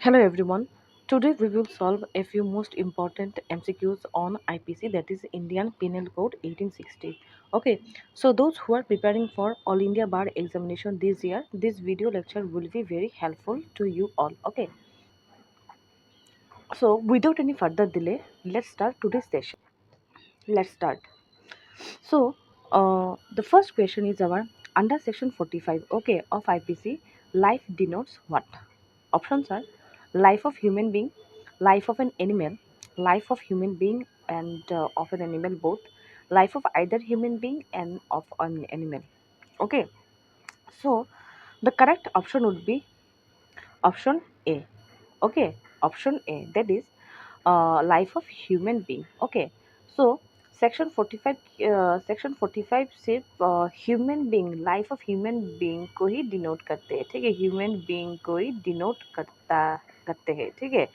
Hello everyone. Today we will solve a few most important MCQs on IPC, that is Indian Penal Code 1860. Okay, so those who are preparing for All India Bar examination this year, this video lecture will be very helpful to you all. Okay, so without any further delay, let's start today's session. Let's start. So, the first question is our under section 45, okay, of IPC, life denotes what? Options are life of human being, life of an animal, life of human being and of an animal both, life of either human being and of an animal. Okay, so the correct option would be option A. Okay, option A, that is life of human being. Okay, so section 45 सिर्फ human being life of human being को ही denote करते हैं, ठीक है, human being को ही denote करते हैं, ठीक है।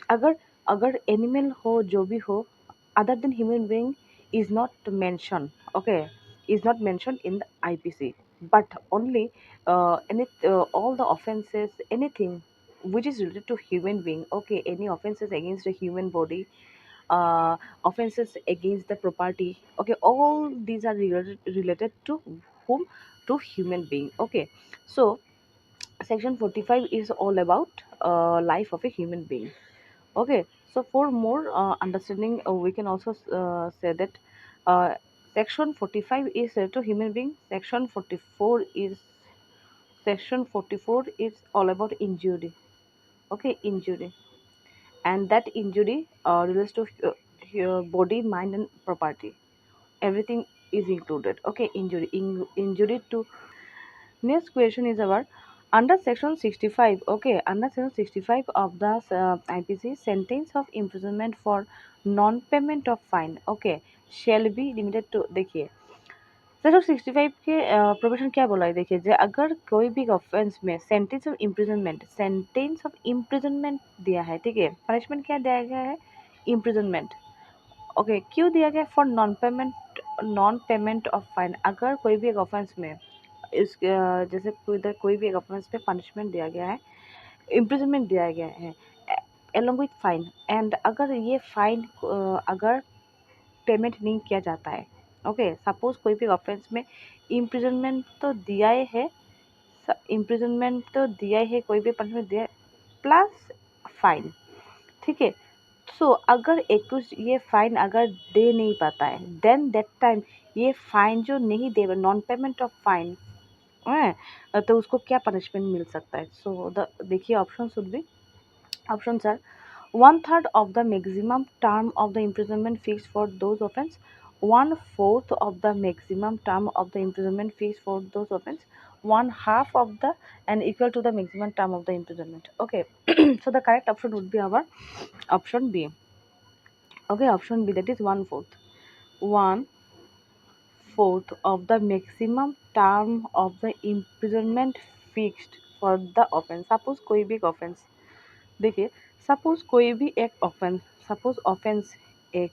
अगर अगर एनिमल हो जो भी हो other than human being is not mentioned, okay, is not mentioned in the IPC, but only all the offenses, anything which is related to human being, okay, any offenses against the human body, offenses against the property, okay, all these are related to whom, to human being. Okay, so section 45 is all about life of a human being. Okay, so for more understanding, we can also say that uh, section 45 is to human being. Section 44 is all about injury. Okay, injury, and that injury relates to body, mind, and property. Everything is included. Okay, injury to. Next question is about under section 65. Okay, under section 65 of the IPC, sentence of imprisonment for non-payment of fine, okay, shall be limited to, देखिए section 65 के provision क्या बोला है, देखिए जो अगर कोई भी ऑफेंस में सेंटेंस ऑफ इम्प्रिजनमेंट दिया है, ठीक है, पनिशमेंट क्या दिया गया है, इम्प्रिजनमेंट। ओके, क्यों दिया गया, for non payment of fine. अगर कोई भी एक ऑफेंस में इस जैसे कोई भी एक ऑफेंस पे पनिशमेंट दिया गया है, इम्प्रिजनमेंट दिया गया है एलोंग विथ फाइन, एंड अगर ये फाइन अगर पेमेंट नहीं किया जाता है, ओके, सपोज कोई भी ऑफेंस में इम्प्रिजनमेंट तो दिया ही है, इम्प्रिजनमेंट तो दिया ही है, कोई भी पनिशमेंट दिया है प्लस फाइन, ठीक है। सो अगर एक्यूज ये फाइन अगर दे नहीं पाता है, देन दैट टाइम ये फाइन जो नहीं दे, नॉन पेमेंट ऑफ फाइन है, तो उसको क्या पनिशमेंट मिल सकता है। सो द देखिए option should be, option sir 1/3 of the maximum term of the imprisonment fixed for those offense, 1/4 of the maximum term of the imprisonment fixed for those offense, 1/2 of the and equal to the maximum term of the imprisonment. Okay, so the correct option would be our option B. Okay, option B, that is 1/4. 1/4 of the maximum term of the imprisonment fixed for the offense. Suppose कोई भी offense, देखिए suppose कोई भी एक offence, suppose offence एक,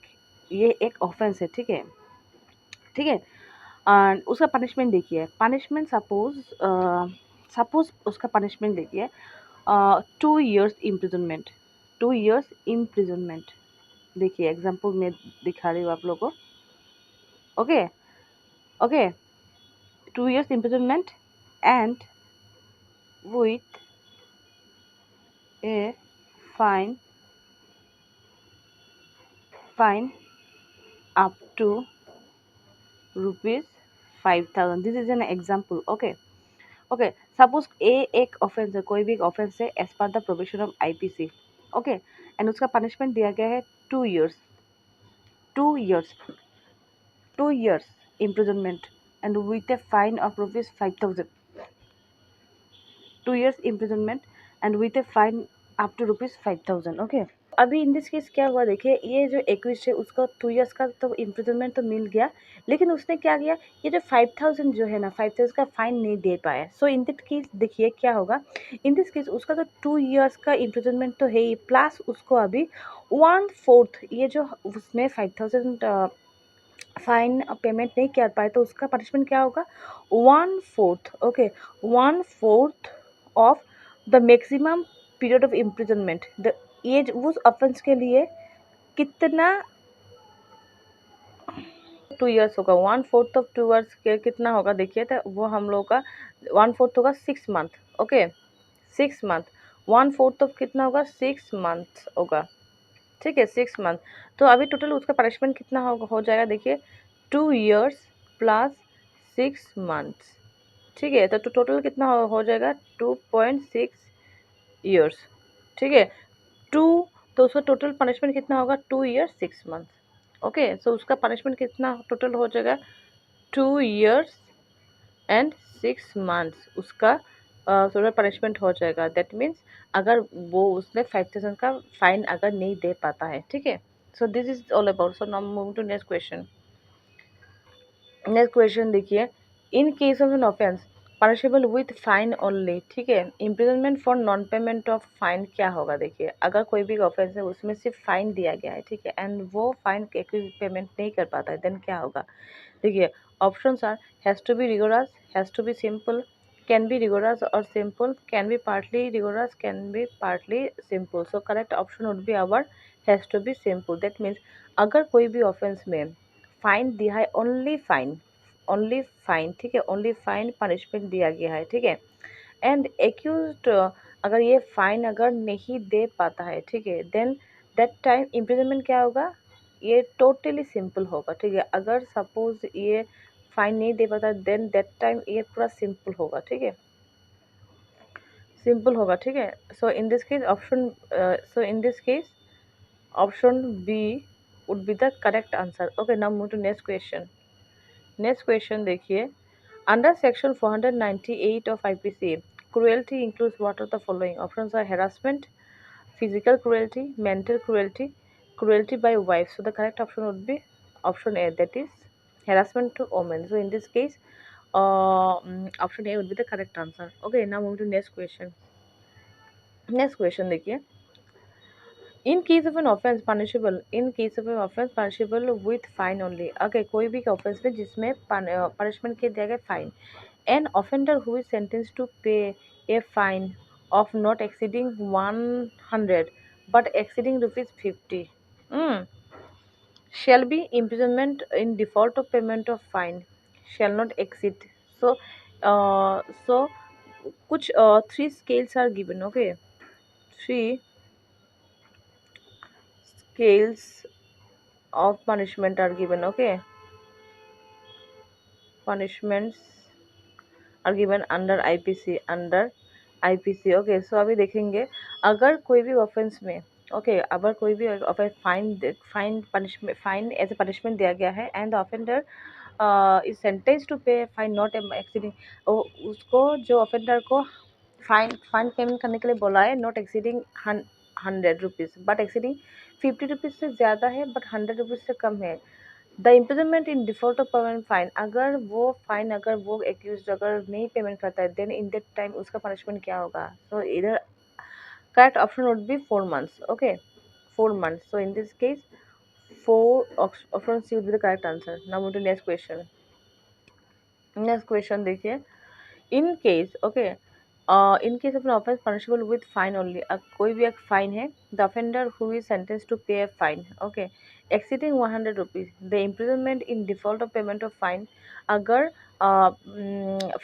ये एक offence है, ठीक है, ठीक है, एंड उसका पनिशमेंट देखिए, पनिशमेंट सपोज उसका पनिशमेंट देखिए 2 years इम्प्रिजनमेंट, 2 years इम्प्रिजनमेंट। देखिए एग्जाम्पल में दिखा रही हूँ आप लोगों को। Okay, okay, 2 years imprisonment and with a fine, fine up to rupees 5,000। This is an example. Okay, okay, suppose a एक ऑफेंस है, कोई भी एक ऑफेंस है एज पर the provision of IPC, okay, and उसका पनिशमेंट दिया गया है 2 years, 2 years, 2 years imprisonment and with a fine of rupees 5,000, 2 years imprisonment and with a fine up to rupees 5,000। Okay, अभी इन दिस केस क्या हुआ, देखिए ये जो एक्यूज है उसका 2 years का तो इम्प्रिजनमेंट तो मिल गया, लेकिन उसने क्या किया, ये जो 5,000 जो है ना, 5,000 का फाइन नहीं दे पाया। सो इन दिस केस देखिए क्या होगा, इन दिस केस उसका तो 2 years का इम्प्रिजनमेंट तो है ही, प्लस उसको अभी 1/4 ये जो उसने 5,000 फाइन पेमेंट नहीं कर पाए, तो उसका पनिशमेंट क्या होगा, 1/4, okay, 1/4 of the maximum period of imprisonment, the as उस ऑफेंस के लिए कितना 2 ईयर्स होगा, 1/4 ऑफ 2 ईयर्स के कितना होगा देखिए, तो वो हम लोग का 1/4 होगा 6 मंथ। ओके 6 मंथ, 1/4 ऑफ कितना होगा 6 मंथ होगा, ठीक है 6 मंथ। तो अभी टोटल उसका पनिशमेंट कितना हो जाएगा देखिए, 2 ईयर्स प्लस 6 मंथ्स, ठीक है। तो टोटल कितना हो जाएगा 2.6 ईयर्स, ठीक है। टू, तो उसका टोटल पनिशमेंट कितना होगा 2 ईयर्स 6 मंथ। ओके सो उसका पनिशमेंट कितना टोटल हो जाएगा 2 ईयर्स एंड 6 मंथ्स, उसका टोटल पनिशमेंट हो जाएगा। दैट मीन्स अगर वो उसने 5,000 का फाइन अगर नहीं दे पाता है, ठीक है। So this is all about. So now move to next question. Next question देखिए, in case of an offence punishable with fine only, ठीक है, imprisonment for non payment of fine क्या होगा देखिए। अगर कोई भी ऑफेंस है उसमें सिर्फ फाइन दिया गया है, ठीक है, एंड वो फाइन पेमेंट नहीं कर पाता है, देन क्या होगा देखिए। Options are has to be rigorous, has to be simple, can be rigorous or simple, can be partly rigorous, can be partly simple. So correct option would be our has to be simple. That means अगर कोई भी offence में fine दिया है, only fine, only fine, ठीक है, only fine punishment दिया गया है, ठीक है, एंड एक्यूज्ड अगर ये फाइन अगर नहीं दे पाता है, ठीक है, देन दैट टाइम इम्प्रिजनमेंट क्या होगा, ये टोटली सिंपल होगा, ठीक है। अगर सपोज ये फाइन नहीं दे पाता देन दैट टाइम ये पूरा सिंपल होगा, ठीक है, सिंपल होगा, ठीक है। So in this case option, so in this case option B would be the correct answer. Okay now move to next question. Next question देखिए, under section 498 of IPC cruelty includes what of the following? Options are harassment, physical cruelty, mental cruelty, cruelty by wife. So the correct option would be option A, that is harassment to women. So in this case, option A would be the correct answer. Okay, now move to next question. Next question देखिए, in case of an offence punishable, in case of an offence punishable with fine only. Okay कोई भी offence में जिसमें punishment के दिया गया fine, an offender who is sentence to pay a fine of not exceeding 100 but exceeding ₹50 shall be imprisonment in default of payment of fine shall not exceed. So so कुछ 3 scales are given, okay, 3 scales of punishment are given, okay, punishments are given under IPC, under IPC। Okay so अभी देखेंगे, अगर कोई भी offence में, okay अगर कोई भी offence fine punishment, fine as a punishment दिया गया है and the offender is sentence to pay fine not exceeding, उसको जो ऑफेंडर को फाइन फाइन पेमेंट करने के लिए बोला है not exceeding 100 rupees but exceeding ₹50 से ज़्यादा है बट 100 रुपीज़ से कम है, the imprisonment in default of payment fine, अगर वो फाइन अगर वो एक्यूज अगर नहीं पेमेंट करता है देन इन दैट टाइम उसका पनिशमेंट क्या होगा। सो इधर correct option would be 4 months, okay 4 months. So in this case 4 option C would be the correct answer. Now move to next question. Next question देखिए, in case, okay in case of an offence punishable with fine only, कोई भी एक fine है, the offender who is sentence to pay fine, okay exceeding 100 rupees, the imprisonment in default of payment of fine, अगर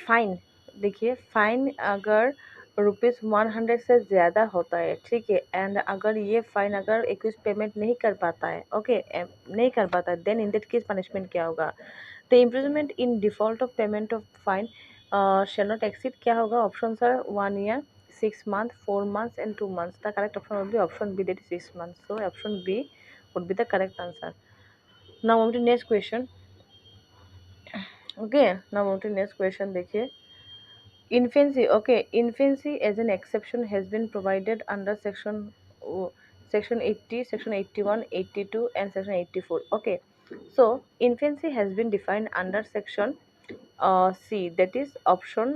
fine देखिए fine अगर ₹100 से ज़्यादा होता है, ठीक है, एंड अगर ये फाइन अगर एक्यूज पेमेंट नहीं कर पाता है, ओके नहीं कर पाता है, then in that case punishment क्या होगा, the imprisonment in default of payment of fine shall not exceed क्या होगा, option are 1 year, 6 month, 4 months and 2 months। the correct option would be option B, that is 6 months। so option B would be the correct answer। now move to next question। okay now move to next question देखिए, infancy, okay infancy as an exception has been provided under section 80, section 81, 82 and section 84। okay so infancy has been defined under section C, that is option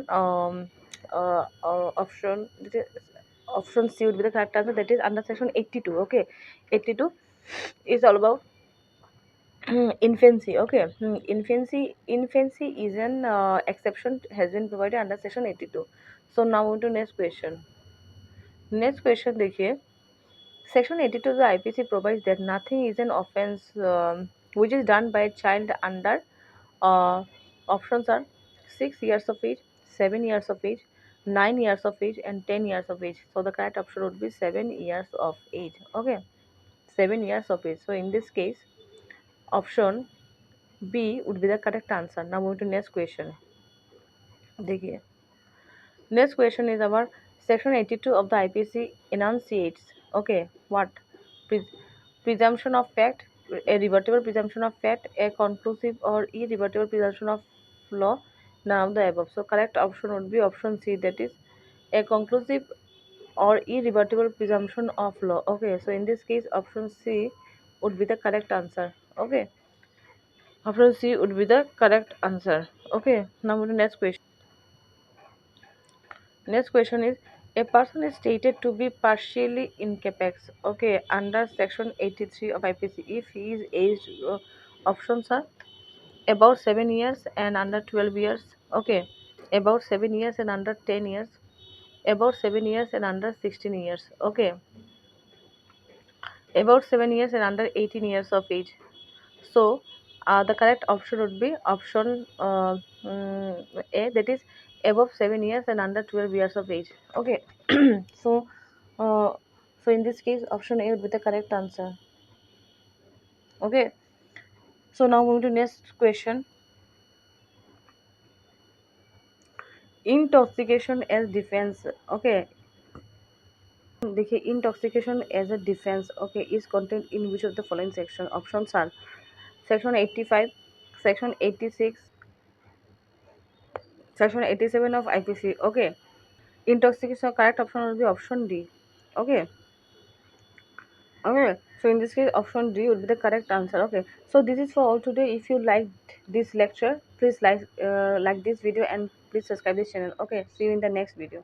option that is, option C would be the correct answer, that is under section 82। okay 82 is all about infancy, okay infancy is an exception has been provided under section 82। so now on to next question। Next question देखिए, section 82 of the IPC provides that nothing is an offense which is done by a child under options are 6 years of age, 7 years of age, 9 years of age, and 10 years of age. So the correct option would be 7 years of age. Okay, 7 years of age. So in this case, option B would be the correct answer. Now moving to next question. देखिए, next question is about section 82 of the IPC enunciates. Okay, what? Pre- Presumption of fact, a rebuttable presumption of fact, a conclusive or irrebuttable presumption of law, none of the above. So correct option would be option C, that is a conclusive or irrebuttable presumption of law. Okay, so in this case option C would be the correct answer. Okay, option C would be the correct answer. Okay, now to the next question. Next question is, a person is stated to be partially incapable. Okay, under section 83 of IPC if he is aged. Options are about 7 years and under 12 years. Okay, about 7 years and under 10 years, about 7 years and under 16 years. Okay, about 7 years and under 18 years of age. So the correct option would be option A, that is above 7 years and under 12 years of age. Okay, so uh, so in this case option A would be the correct answer. Okay, so now moving to next question. Intoxication as defense. Okay, देखिए, intoxication as a defense, okay, is contained in which of the following section? Options are section 85, section 86, section 87 of IPC. Okay, intoxication, correct option will be option D. Okay, okay, so in this case option D would be the correct answer. Okay, so this is for all today. If you liked this lecture, please like this video and please subscribe this channel. Okay, see you in the next video.